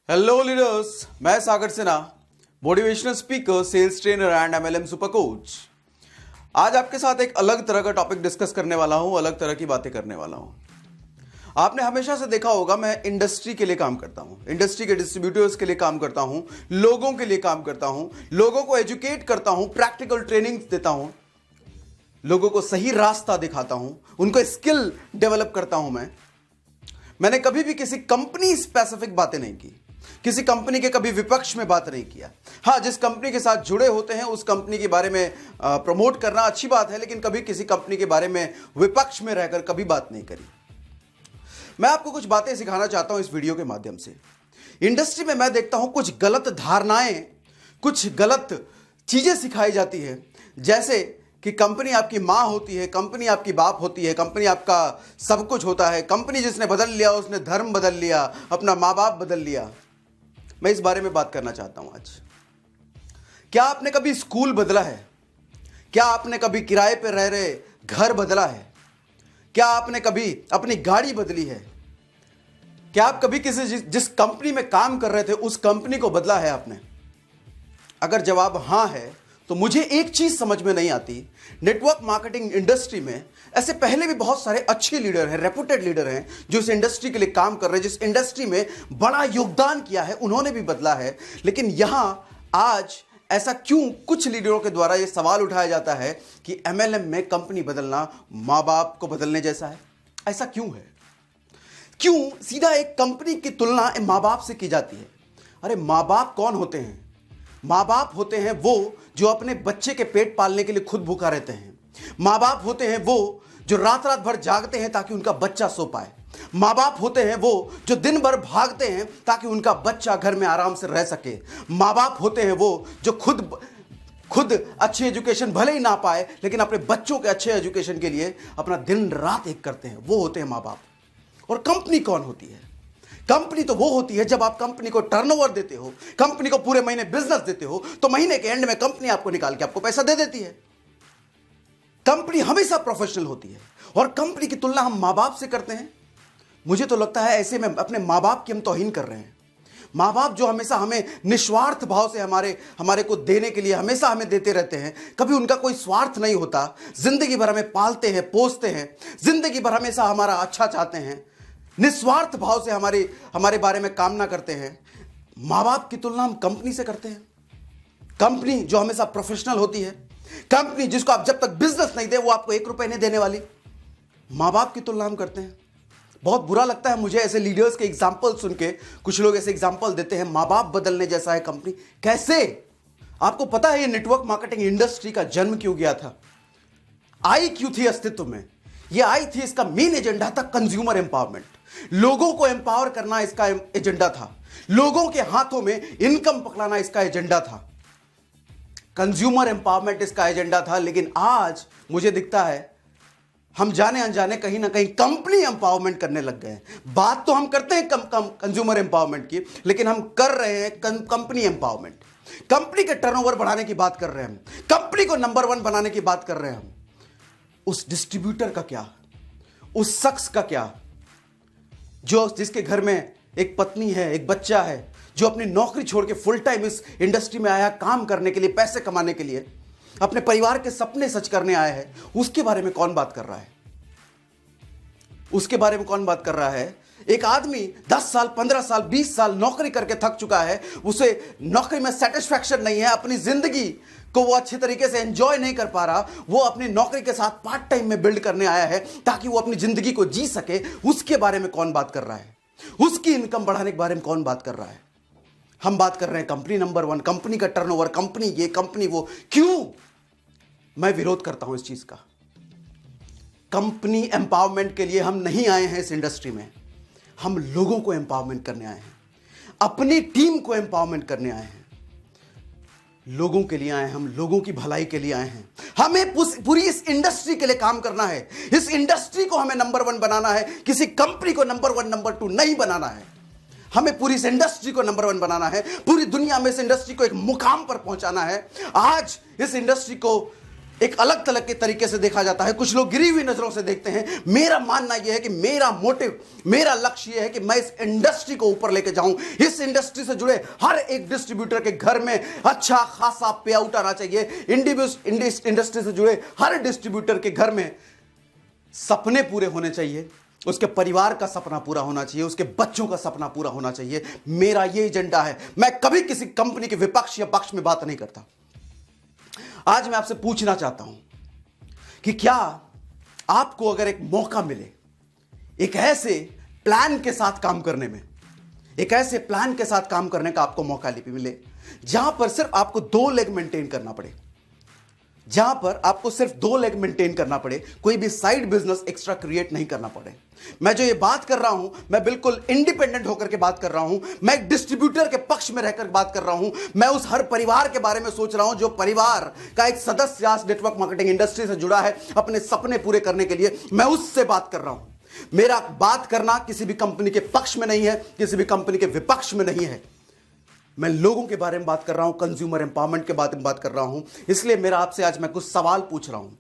Hello leaders, मैं Sagar Sinha, motivational speaker, sales trainer and MLM super coach. आज आपके साथ एक अलग तरह का टॉपिक डिस्कस करने वाला हूं, अलग तरह की बातें करने वाला हूं। आपने हमेशा से देखा होगा मैं इंडस्ट्री के लिए काम करता हूं, इंडस्ट्री के डिस्ट्रीब्यूटर्स के लिए काम करता हूं, लोगों के लिए काम करता हूं, लोगों को एजुकेट करता हूं, प्रैक्टिकल ट्रेनिंग देता हूं, लोगों को सही रास्ता दिखाता हूं, उनको स्किल डेवलप करता हूं। मैंने कभी भी किसी कंपनी स्पेसिफिक बातें नहीं की, किसी कंपनी के कभी विपक्ष में बात नहीं किया। हाँ, जिस कंपनी के साथ जुड़े होते हैं उस कंपनी के बारे में प्रमोट करना अच्छी बात है, लेकिन कभी किसी कंपनी के बारे में विपक्ष में रहकर कभी बात नहीं करी। मैं आपको कुछ बातें सिखाना चाहता हूं इस वीडियो के माध्यम से। इंडस्ट्री में मैं देखता हूं कुछ गलत धारणाएं, कुछ गलत चीजें सिखाई जाती है, जैसे कि कंपनी आपकी मां होती है, कंपनी आपकी बाप होती है, कंपनी आपका सब कुछ होता है, कंपनी जिसने बदल लिया उसने धर्म बदल लिया, अपना मां बाप बदल लिया। मैं इस बारे में बात करना चाहता हूं आज। क्या आपने कभी स्कूल बदला है? क्या आपने कभी किराए पर रह रहे घर बदला है? क्या आपने कभी अपनी गाड़ी बदली है? क्या आप कभी किसी जिस कंपनी में काम कर रहे थे उस कंपनी को बदला है आपने? अगर जवाब हां है तो मुझे एक चीज समझ में नहीं आती। नेटवर्क मार्केटिंग इंडस्ट्री में ऐसे पहले भी बहुत सारे अच्छे लीडर हैं, रेपुटेड लीडर हैं, जो इस इंडस्ट्री के लिए काम कर रहे हैं, जिस इंडस्ट्री में बड़ा योगदान किया है, उन्होंने भी बदला है। लेकिन यहां आज ऐसा क्यों कुछ लीडरों के द्वारा यह सवाल उठाया जाता है कि एमएलएम में कंपनी बदलना मां बाप को बदलने जैसा है? ऐसा क्यों है? क्यों सीधा एक कंपनी की तुलना मां बाप से की जाती है? अरे मां बाप कौन होते हैं? माँ बाप होते हैं वो जो अपने बच्चे के पेट पालने के लिए खुद भूखा रहते हैं। माँ बाप होते हैं वो जो रात रात भर जागते हैं ताकि उनका बच्चा सो पाए। माँ बाप होते हैं वो जो दिन भर भागते हैं ताकि उनका बच्चा घर में आराम से रह सके। माँ बाप होते हैं वो जो खुद अच्छी एजुकेशन भले ही ना पाए, लेकिन अपने बच्चों के अच्छे एजुकेशन के लिए अपना दिन रात एक करते हैं। वो होते हैं माँ बाप। और कंपनी कौन होती है? कंपनी तो वो होती है जब आप कंपनी को टर्नओवर देते हो, कंपनी को पूरे महीने बिजनेस देते हो, तो महीने के एंड में कंपनी आपको निकाल के आपको पैसा दे देती है। कंपनी हमेशा प्रोफेशनल होती है और कंपनी की तुलना हम मां बाप से करते हैं। मुझे तो लगता है ऐसे में अपने मां बाप की हम तौहीन कर रहे हैं। मां बाप जो हमेशा हमें निस्वार्थ भाव से हमारे को देने के लिए हमेशा हमें देते रहते हैं, कभी उनका कोई स्वार्थ नहीं होता, जिंदगी भर हमें पालते हैं, पोसते हैं, जिंदगी भर हमेशा हमारा अच्छा चाहते हैं, निस्वार्थ भाव से हमारे बारे में कामना करते हैं। मां बाप की तुलना हम कंपनी से करते हैं। कंपनी जो हमेशा प्रोफेशनल होती है, कंपनी जिसको आप जब तक बिजनेस नहीं दे वो आपको 1 रुपए नहीं देने वाली, मां बाप की तुलना हम करते हैं। बहुत बुरा लगता है मुझे ऐसे लीडर्स के एग्जाम्पल सुन के। कुछ लोग ऐसे एग्जाम्पल देते हैं, मां बाप बदलने जैसा है कंपनी। कैसे? आपको पता है ये नेटवर्क मार्केटिंग इंडस्ट्री का जन्म क्यों गया था? आई क्यों थी अस्तित्व में? ये आई थी, इसका मेन एजेंडा था कंज्यूमर एम्पावरमेंट। लोगों को एम्पावर करना इसका एजेंडा था। लोगों के हाथों में इनकम पकड़ाना इसका एजेंडा था। कंज्यूमर एम्पावरमेंट इसका एजेंडा था। लेकिन आज मुझे दिखता है हम जाने अनजाने कहीं ना कहीं कंपनी एम्पावरमेंट करने लग गए हैं। बात तो हम करते हैं कंज्यूमर एम्पावरमेंट की, लेकिन हम कर रहे हैं कंपनी एम्पावरमेंट। कंपनी के टर्नओवर बढ़ाने की बात कर रहे हैं हम, कंपनी को नंबर 1 बनाने की बात कर रहे हैं हम। उस डिस्ट्रीब्यूटर का क्या? उस शख्स का क्या जिसके घर में एक पत्नी है, एक बच्चा है, जो अपनी नौकरी छोड़ के फुल टाइम इस इंडस्ट्री में आया काम करने के लिए, पैसे कमाने के लिए, अपने परिवार के सपने सच करने आया है। उसके बारे में कौन बात कर रहा है? उसके बारे में कौन बात कर रहा है? एक आदमी 10 साल, 15 साल, 20 साल नौकरी करके थक चुका है, उसे नौकरी में सेटिस्फैक्शन नहीं है, अपनी जिंदगी को वो अच्छे तरीके से एंजॉय नहीं कर पा रहा। वो अपनी नौकरी के साथ पार्ट टाइम में बिल्ड करने आया है ताकि वो अपनी जिंदगी को जी सके। उसके बारे में कौन बात कर रहा है? उसकी इनकम बढ़ाने के बारे में कौन बात कर रहा है? हम बात कर रहे हैं कंपनी नंबर 1, कंपनी का टर्नओवर, कंपनी ये, कंपनी वो। क्यों? मैं विरोध करता हूं इस चीज का। कंपनी एम्पावरमेंट के लिए हम नहीं आए हैं इस इंडस्ट्री में। हम लोगों को एम्पावरमेंट करने आए हैं, अपनी टीम को एम्पावरमेंट करने आए हैं, लोगों के लिए आए हैं, हम लोगों की भलाई के लिए आए हैं। हमें पूरी इस इंडस्ट्री के लिए काम करना है। इस इंडस्ट्री को हमें नंबर 1 बनाना है, किसी कंपनी को नंबर 1, नंबर 2 नहीं बनाना है। हमें पूरी इस इंडस्ट्री को नंबर 1 बनाना है, पूरी दुनिया में इस इंडस्ट्री को एक मुकाम पर पहुंचाना है। आज इस इंडस्ट्री को एक अलग तरह के तरीके से देखा जाता है, कुछ लोग गिरी हुई नजरों से देखते हैं। मेरा मानना यह है कि मेरा मोटिव, मेरा लक्ष्य यह है कि मैं इस इंडस्ट्री को ऊपर लेके जाऊं। इस इंडस्ट्री से जुड़े हर एक डिस्ट्रीब्यूटर के घर में अच्छा खासा पे आउट आना चाहिए। इंडस्ट्री से जुड़े हर डिस्ट्रीब्यूटर के घर में सपने पूरे होने चाहिए, उसके परिवार का सपना पूरा होना चाहिए, उसके बच्चों का सपना पूरा होना चाहिए। मेरा यह एजेंडा है। मैं कभी किसी कंपनी के विपक्ष या पक्ष में बात नहीं करता। आज मैं आपसे पूछना चाहता हूं कि क्या आपको अगर एक मौका मिले एक ऐसे प्लान के साथ काम करने में, एक ऐसे प्लान के साथ काम करने का आपको मौका मिले जहां पर सिर्फ आपको 2 लेग मेंटेन करना पड़े, जहां पर आपको सिर्फ 2 लेग मेंटेन करना पड़े, कोई भी साइड बिजनेस एक्स्ट्रा क्रिएट नहीं करना पड़े। मैं जो ये बात कर रहा हूं, मैं बिल्कुल इंडिपेंडेंट होकर के बात कर रहा हूं। मैं एक डिस्ट्रीब्यूटर के पक्ष में रहकर बात कर रहा हूं। मैं उस हर परिवार के बारे में सोच रहा हूं जो परिवार का एक सदस्य आज नेटवर्क मार्केटिंग इंडस्ट्री से जुड़ा है अपने सपने पूरे करने के लिए। मैं उससे बात कर रहा हूं। मेरा बात करना किसी भी कंपनी के पक्ष में नहीं है, किसी भी कंपनी के विपक्ष में नहीं है। मैं लोगों के बारे में बात कर रहा हूं, कंज्यूमर एम्पावरमेंट के बारे में बात कर रहा हूं। इसलिए मेरा आपसे आज मैं कुछ सवाल पूछ रहा हूं।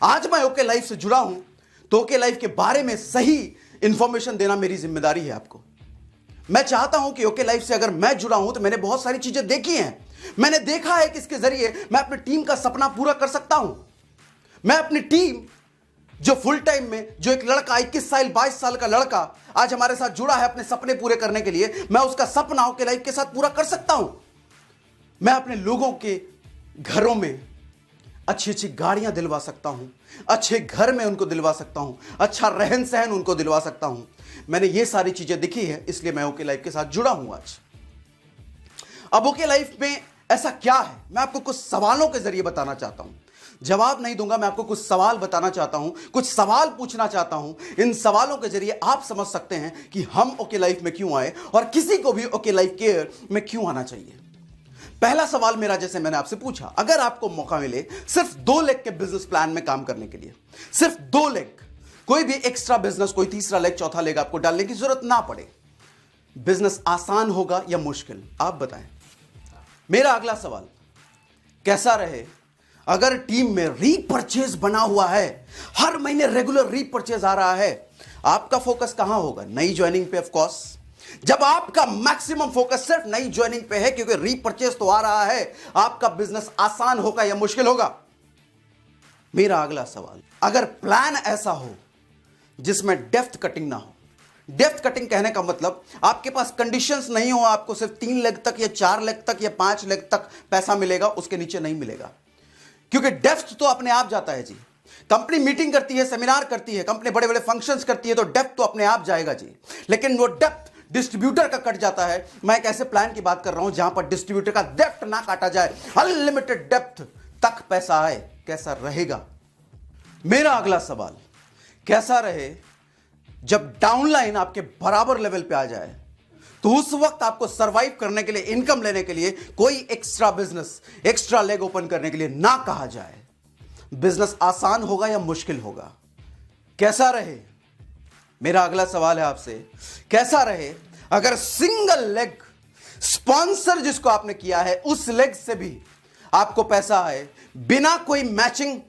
आज मैं ओके लाइफ से जुड़ा हूं तो ओके लाइफ के बारे में सही इंफॉर्मेशन देना मेरी जिम्मेदारी है आपको। मैं चाहता हूं कि ओके लाइफ से अगर मैं जुड़ा हूं तो मैंने बहुत सारी चीजें देखी हैं। मैंने देखा है कि इसके जरिए मैं अपनी टीम का सपना पूरा कर सकता हूं। मैं अपनी टीम जो फुल टाइम में, जो एक लड़का 21 साल 22 साल का लड़का आज हमारे साथ जुड़ा है अपने सपने पूरे करने के लिए, मैं उसका सपना ओके लाइफ के साथ पूरा कर सकता हूं। मैं अपने लोगों के घरों में अच्छी अच्छी गाड़ियां दिलवा सकता हूं, अच्छे घर में उनको दिलवा सकता हूं, अच्छा रहन सहन उनको दिलवा सकता हूं। मैंने ये सारी चीजें दिखी है, इसलिए मैं ओके लाइफ के साथ जुड़ा हूं आज। अब ओके लाइफ में ऐसा क्या है, मैं आपको कुछ सवालों के जरिए बताना चाहता हूं। जवाब नहीं दूंगा, मैं आपको कुछ सवाल बताना चाहता हूं, कुछ सवाल पूछना चाहता हूं। इन सवालों के जरिए आप समझ सकते हैं कि हम ओके लाइफ में क्यों आए और किसी को भी ओके लाइफ केयर में क्यों आना चाहिए। पहला सवाल मेरा, जैसे मैंने आपसे पूछा, अगर आपको मौका मिले सिर्फ 2 लेग के बिजनेस प्लान में काम करने के लिए, सिर्फ 2 लेग, कोई भी एक्स्ट्रा बिजनेस, कोई तीसरा लेग, चौथा लेग आपको डालने की जरूरत ना पड़े, बिजनेस आसान होगा या मुश्किल, आप बताएं। मेरा अगला सवाल, कैसा रहे अगर टीम में रीपरचेज बना हुआ है, हर महीने रेगुलर रीपरचेज आ रहा है, आपका फोकस कहां होगा? नई ज्वाइनिंग पे ऑफ कोर्स। जब आपका मैक्सिमम फोकस सिर्फ नई ज्वाइनिंग पे है क्योंकि रीपरचेज तो आ रहा है, आपका बिजनेस आसान होगा या मुश्किल होगा? मेरा अगला सवाल, अगर प्लान ऐसा हो जिसमें डेप्थ कटिंग ना हो, डेप्थ कटिंग कहने का मतलब आपके पास कंडीशंस नहीं हो, आपको सिर्फ 3 लेग तक या 4 लेग तक या 5 लेग तक पैसा मिलेगा, उसके नीचे नहीं मिलेगा, क्योंकि डेप्थ तो अपने आप जाता है जी। कंपनी मीटिंग करती है, सेमिनार करती है, कंपनी बड़े बड़े फंक्शंस करती है, तो डेप्थ तो अपने आप जाएगा जी। लेकिन वो डेप्थ डिस्ट्रीब्यूटर का कट जाता है। मैं एक ऐसे प्लान की बात कर रहा हूं जहां पर डिस्ट्रीब्यूटर का डेप्थ ना काटा जाए, अनलिमिटेड डेप्थ तक पैसा आए। कैसा रहेगा? मेरा अगला सवाल, कैसा रहे जब डाउनलाइन आपके बराबर लेवल पे आ जाए, तो उस वक्त आपको सरवाइव करने के लिए, इनकम लेने के लिए कोई extra business, extra leg open करने के लिए ना कहा जाए। बिजनेस आसान होगा या मुश्किल होगा? कैसा रहे? मेरा अगला सवाल है आपसे, कैसा रहे अगर सिंगल लेग स्पॉन्सर जिसको आपने किया है उस लेग से भी आपको पैसा आए, बिना कोई मैचिंग,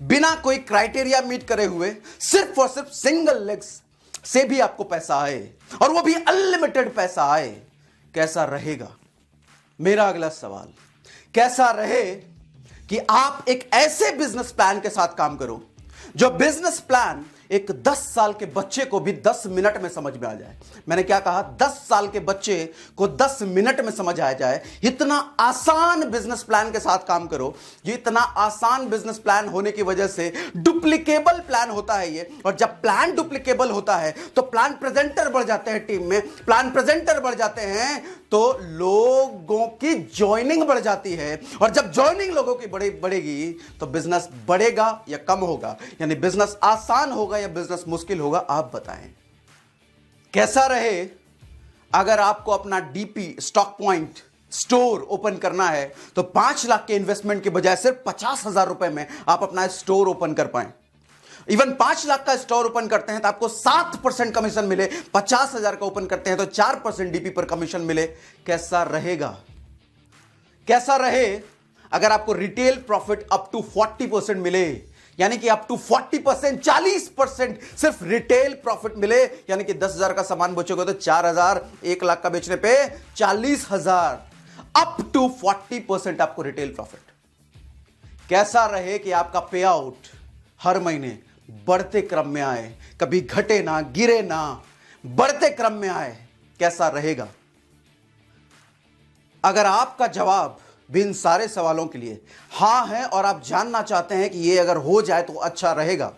बिना कोई क्राइटेरिया मीट करे हुए, सिर्फ और सिर्फ सिंगल लेग्स से भी आपको पैसा आए, और वो भी अनलिमिटेड पैसा आए? कैसा रहेगा? मेरा अगला सवाल, कैसा रहे कि आप एक ऐसे बिजनेस प्लान के साथ काम करो जो बिजनेस प्लान एक 10 साल के बच्चे को भी 10 मिनट में समझ में आ जाए। मैंने क्या कहा? 10 साल के बच्चे को 10 मिनट में समझ आ जाए। इतना आसान बिजनेस प्लान के साथ काम करो। ये इतना आसान बिजनेस प्लान होने की वजह से डुप्लीकेबल प्लान होता है ये, और जब प्लान डुप्लीकेबल होता है तो प्लान प्रेजेंटर बढ़ जाते हैं टीम में। प्लान प्रेजेंटर बढ़ जाते हैं तो लोगों की ज्वाइनिंग बढ़ जाती है, और जब ज्वाइनिंग लोगों की बढ़ेगी तो बिजनेस बढ़ेगा या कम होगा? यानी बिजनेस आसान होगा या बिजनेस मुश्किल होगा? आप बताएं। कैसा रहे अगर आपको अपना DP, stock point store open करना है तो 5 लाख के इन्वेस्टमेंट के बजाय सिर्फ 50,000 रुपए में आप अपना स्टोर ओपन कर पाए। इवन 5 लाख का स्टोर ओपन करते हैं तो आपको 7% कमीशन मिले, 50,000 का ओपन करते हैं तो 4% डीपी पर कमीशन मिले। कैसा रहेगा? कैसा रहे अगर आपको रिटेल प्रॉफिट अप टू 40% मिले, यानी कि अप टू 40%, 40% सिर्फ रिटेल प्रॉफिट मिले, यानी कि 10,000 का सामान बेचोगे तो 4,000, 1 लाख का बेचने पे 40,000, अप टू 40% आपको रिटेल प्रॉफिट। कैसा रहे कि आपका पे आउट हर महीने बढ़ते क्रम में आए, कभी घटे ना, गिरे ना, बढ़ते क्रम में आए, कैसा रहेगा? अगर आपका जवाब भी इन सारे सवालों के लिए हां है और आप जानना चाहते हैं कि ये अगर हो जाए तो अच्छा रहेगा,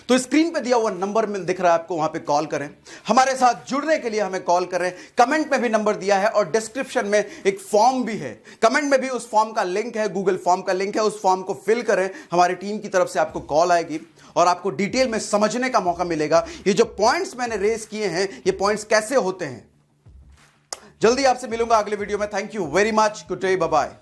तो स्क्रीन पे दिया हुआ नंबर में दिख रहा है आपको, वहां पे कॉल करें। हमारे साथ जुड़ने के लिए हमें कॉल करें। कमेंट में भी नंबर दिया है और डिस्क्रिप्शन में एक फॉर्म भी है, कमेंट में भी उस फॉर्म का लिंक है, गूगल फॉर्म का लिंक है, उस फॉर्म को फिल करें। हमारी टीम की तरफ से आपको कॉल आएगी और आपको डिटेल में समझने का मौका मिलेगा ये जो पॉइंट्स मैंने रेज किए हैं, ये पॉइंट्स कैसे होते हैं। जल्दी आपसे मिलूंगा अगले वीडियो में। Thank you very much, good day, bye bye.